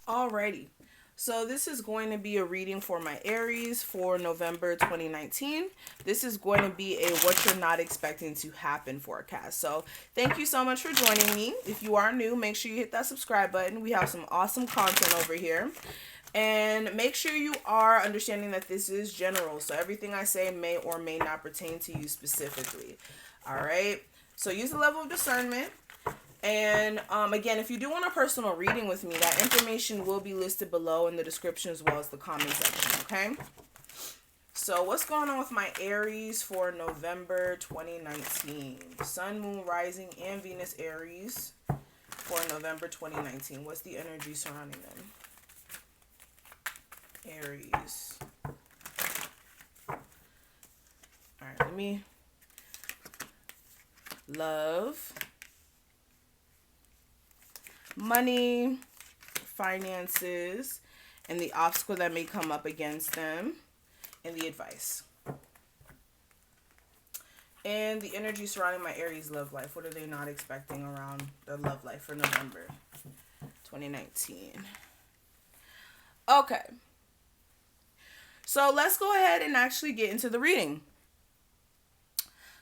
Alrighty. So this is going to be a reading for my Aries for November 2019. This is going to be a what you're not expecting to happen forecast. So thank you so much for joining me. If you are new, make sure you hit that subscribe button. We have some awesome content over here. And make sure you are understanding that this is general. So everything I say may or may not pertain to you specifically. All right. So use a level of discernment. And again, if you do want a personal reading with me, that information will be listed below in the description as well as the comment section, okay? So what's going on with my Aries for November 2019? Sun, Moon, Rising, and Venus Aries for November 2019. What's the energy surrounding them? Aries. All right, let me... Love, money, finances, and the obstacle that may come up against them, and the advice. And the energy surrounding my Aries love life. What are they not expecting around their love life for November 2019? Okay. So let's go ahead and actually get into the reading.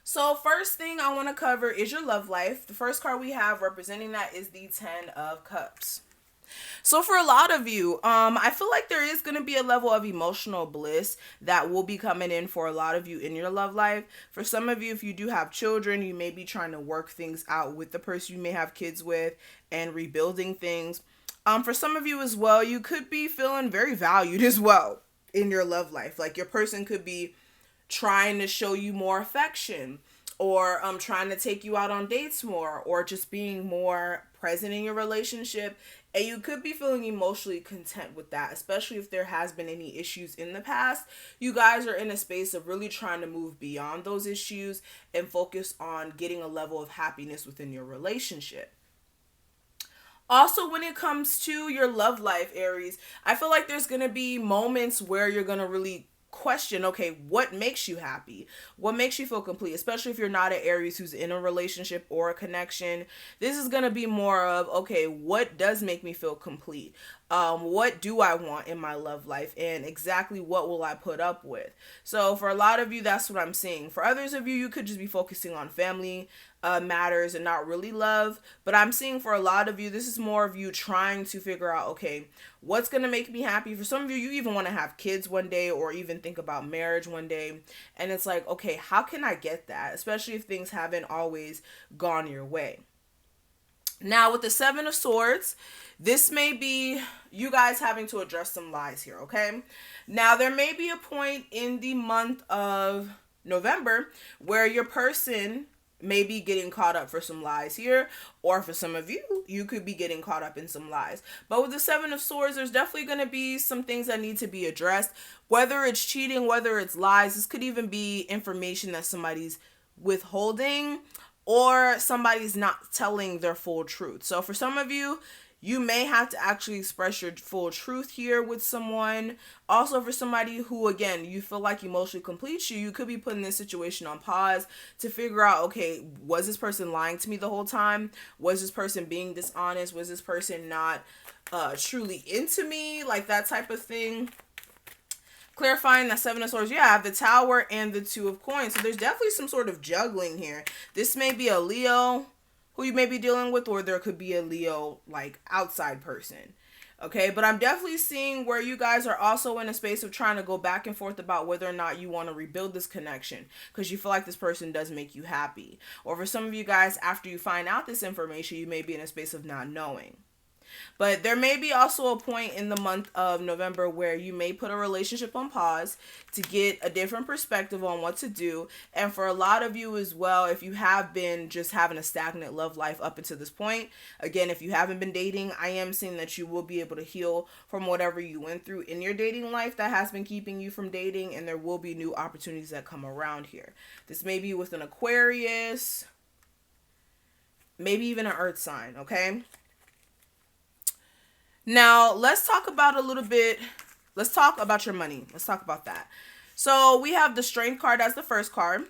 So first thing I want to cover is your love life. The first card we have representing that is the 10 of Cups. So for a lot of you, I feel like there is going to be a level of emotional bliss that will be coming in for a lot of you in your love life. For some of you, if you do have children, you may be trying to work things out with the person you may have kids with and rebuilding things. For some of you as well, you could be feeling very valued as well in your love life. Like your person could be trying to show you more affection, or trying to take you out on dates more, or just being more present in your relationship. And you could be feeling emotionally content with that, especially if there has been any issues in the past. You guys are in a space of really trying to move beyond those issues and focus on getting a level of happiness within your relationship. Also, when it comes to your love life, Aries, I feel like there's going to be moments where you're going to really question, okay, what makes you happy? What makes you feel complete? Especially if you're not an Aries who's in a relationship or a connection. This is going to be more of, okay, what does make me feel complete? What do I want in my love life? And exactly what will I put up with? So for a lot of you, that's what I'm seeing. For others of you, you could just be focusing on family matters and not really love. But I'm seeing for a lot of you, this is more of you trying to figure out, okay, what's going to make me happy? For some of you, you even want to have kids one day or even think about marriage one day. And it's like, okay, how can I get that? Especially if things haven't always gone your way. Now, with the 7 of Swords, this may be you guys having to address some lies here, okay? Now, there may be a point in the month of November where your person may be getting caught up for some lies here, or for some of you, you could be getting caught up in some lies. But with the 7 of Swords, there's definitely going to be some things that need to be addressed, whether it's cheating, whether it's lies. This could even be information that somebody's withholding, or somebody's not telling their full truth. So for some of you, you may have to actually express your full truth here with someone. Also, for somebody who, again, you feel like emotionally completes you, you could be putting this situation on pause to figure out, okay, was this person lying to me the whole time? Was this person being dishonest? Was this person not truly into me? Like that type of thing. Clarifying that 7 of Swords, yeah, I have the Tower and the 2 of Coins. So there's definitely some sort of juggling here. This may be a Leo who you may be dealing with, or there could be a Leo, like, outside person. Okay, but I'm definitely seeing where you guys are also in a space of trying to go back and forth about whether or not you want to rebuild this connection because you feel like this person does make you happy. Or for some of you guys, after you find out this information, you may be in a space of not knowing. But there may be also a point in the month of November where you may put a relationship on pause to get a different perspective on what to do. And for a lot of you as well, if you have been just having a stagnant love life up until this point, again, if you haven't been dating, I am seeing that you will be able to heal from whatever you went through in your dating life that has been keeping you from dating, and there will be new opportunities that come around here. This may be with an Aquarius, maybe even an earth sign, okay? Now, let's talk about let's talk about your money. Let's talk about that. So we have the Strength card as the first card.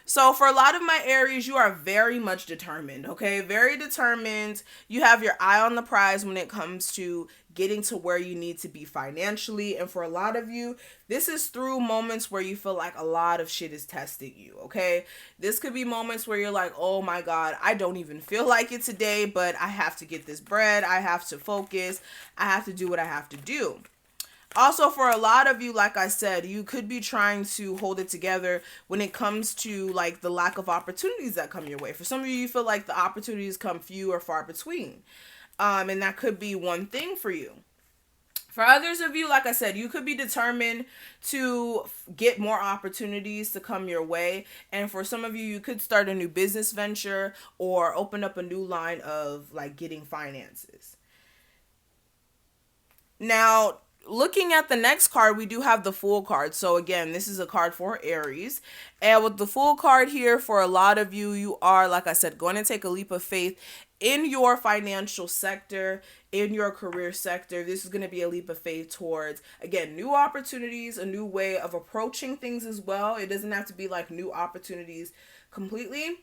So for a lot of my Aries, you are very much determined, okay? Very determined. You have your eye on the prize when it comes to getting to where you need to be financially. And for a lot of you, this is through moments where you feel like a lot of shit is testing you, okay? This could be moments where you're like, oh my God, I don't even feel like it today, but I have to get this bread. I have to focus. I have to do what I have to do. Also, for a lot of you, like I said, you could be trying to hold it together when it comes to like the lack of opportunities that come your way. For some of you, you feel like the opportunities come few or far between. And that could be one thing for you. For others of you, like I said, you could be determined to get more opportunities to come your way. And for some of you, you could start a new business venture or open up a new line of like getting finances. Now, looking at the next card, we do have the Fool card. So again, this is a card for Aries. And with the Fool card here, for a lot of you, you are, like I said, going to take a leap of faith in your financial sector, in your career sector. This is going to be a leap of faith towards, again, new opportunities, a new way of approaching things as well. It doesn't have to be like new opportunities completely,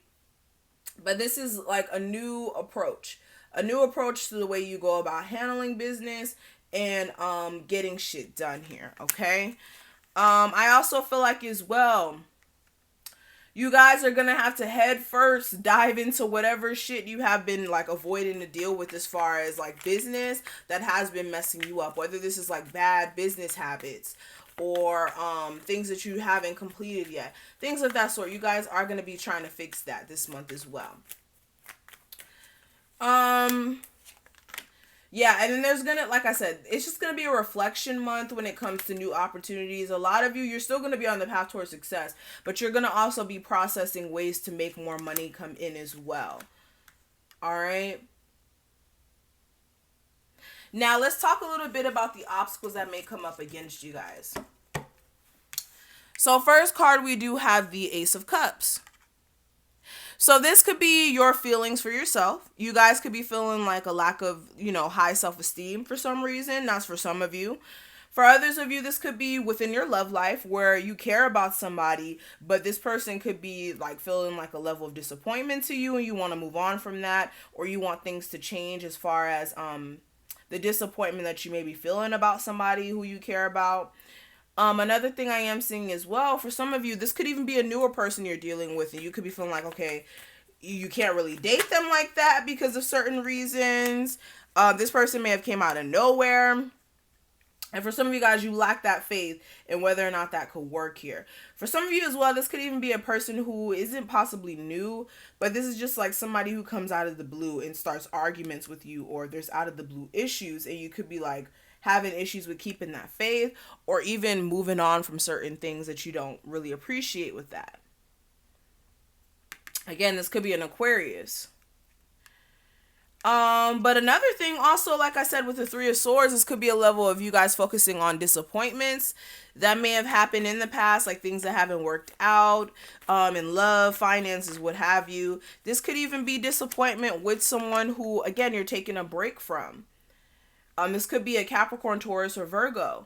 but this is like a new approach to the way you go about handling business and getting shit done here, okay? I also feel like as well, you guys are gonna have to head first dive into whatever shit you have been like avoiding to deal with as far as like business that has been messing you up, whether this is like bad business habits or things that you haven't completed yet, things of that sort. You guys are gonna be trying to fix that this month as well. Yeah, and then there's gonna, like I said, it's just gonna be a reflection month when it comes to new opportunities. A lot of you, you're still gonna be on the path towards success, but you're gonna also be processing ways to make more money come in as well. All right. Now let's talk a little bit about the obstacles that may come up against you guys. So first card, we do have the Ace of Cups. So this could be your feelings for yourself. You guys could be feeling like a lack of, high self-esteem for some reason. That's for some of you. For others of you, this could be within your love life where you care about somebody, but this person could be like feeling like a level of disappointment to you and you want to move on from that, or you want things to change as far as the disappointment that you may be feeling about somebody who you care about. Another thing I am seeing as well, for some of you, this could even be a newer person you're dealing with, and you could be feeling like, okay, you can't really date them like that because of certain reasons. This person may have came out of nowhere. And for some of you guys, you lack that faith in whether or not that could work here. For some of you as well, this could even be a person who isn't possibly new, but this is just like somebody who comes out of the blue and starts arguments with you, or there's out of the blue issues, and you could be like, having issues with keeping that faith or even moving on from certain things that you don't really appreciate with that. Again, this could be an Aquarius. But another thing also, like I said, with the Three of Swords, this could be a level of you guys focusing on disappointments that may have happened in the past, like things that haven't worked out, in love, finances, what have you. This could even be disappointment with someone who, again, you're taking a break from. This could be a Capricorn, Taurus, or Virgo,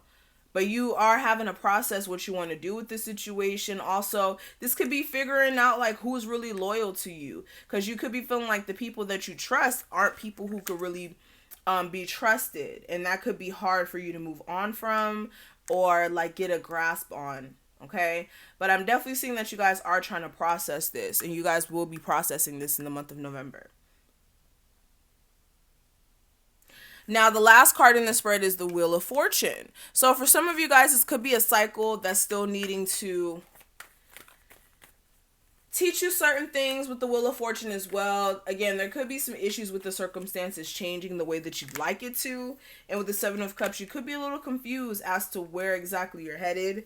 but you are having to process what you want to do with the situation. Also, this could be figuring out like who's really loyal to you, because you could be feeling like the people that you trust aren't people who could really be trusted, and that could be hard for you to move on from or like get a grasp on. Okay, but I'm definitely seeing that you guys are trying to process this, and you guys will be processing this in the month of November. Now, the last card in the spread is the Wheel of Fortune. So for some of you guys, this could be a cycle that's still needing to teach you certain things with the Wheel of Fortune as well. Again, there could be some issues with the circumstances changing the way that you'd like it to. And with the Seven of Cups, you could be a little confused as to where exactly you're headed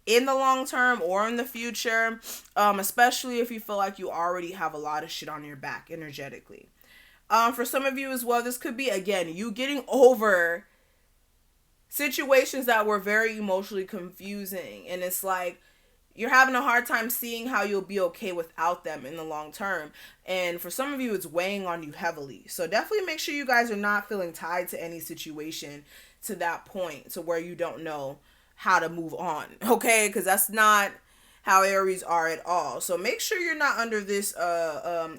in the long term or in the future, especially if you feel like you already have a lot of shit on your back energetically. For some of you as well, this could be, again, you getting over situations that were very emotionally confusing. And it's like you're having a hard time seeing how you'll be okay without them in the long term. And for some of you, it's weighing on you heavily. So definitely make sure you guys are not feeling tied to any situation to that point to where you don't know how to move on. Okay? Because that's not how Aries are at all. So make sure you're not under this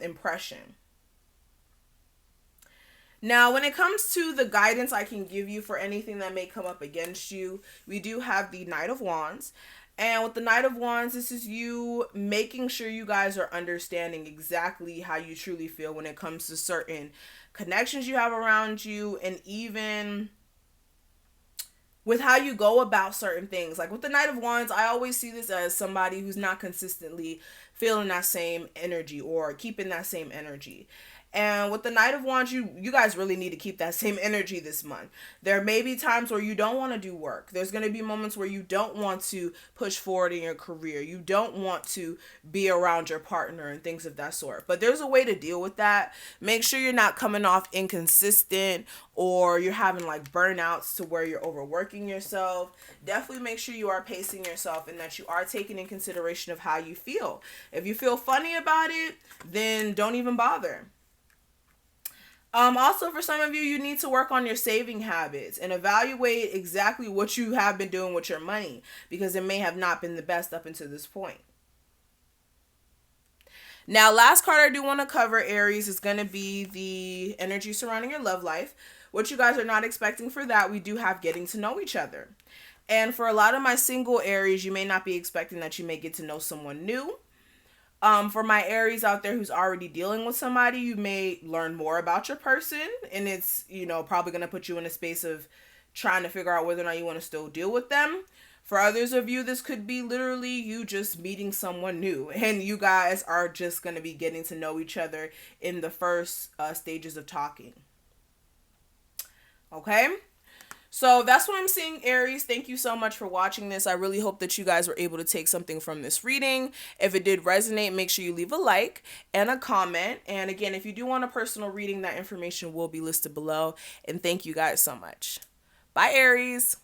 impression. Now, when it comes to the guidance I can give you for anything that may come up against you, we do have the Knight of Wands. And with the Knight of Wands, this is you making sure you guys are understanding exactly how you truly feel when it comes to certain connections you have around you, and even with how you go about certain things. Like with the Knight of Wands, I always see this as somebody who's not consistently feeling that same energy or keeping that same energy. And with the Knight of Wands, you guys really need to keep that same energy this month. There may be times where you don't want to do work. There's going to be moments where you don't want to push forward in your career. You don't want to be around your partner and things of that sort. But there's a way to deal with that. Make sure you're not coming off inconsistent or you're having like burnouts to where you're overworking yourself. Definitely make sure you are pacing yourself and that you are taking in consideration of how you feel. If you feel funny about it, then don't even bother. Also, for some of you, you need to work on your saving habits and evaluate exactly what you have been doing with your money, because it may have not been the best up until this point. Now, last card I do want to cover, Aries, is going to be the energy surrounding your love life. What you guys are not expecting for that, we do have getting to know each other. And for a lot of my single Aries, you may not be expecting that you may get to know someone new. For my Aries out there who's already dealing with somebody, you may learn more about your person, and it's, probably going to put you in a space of trying to figure out whether or not you want to still deal with them. For others of you, this could be literally you just meeting someone new, and you guys are just going to be getting to know each other in the first stages of talking. Okay? So that's what I'm seeing, Aries. Thank you so much for watching this. I really hope that you guys were able to take something from this reading. If it did resonate, make sure you leave a like and a comment. And again, if you do want a personal reading, that information will be listed below. And thank you guys so much. Bye, Aries.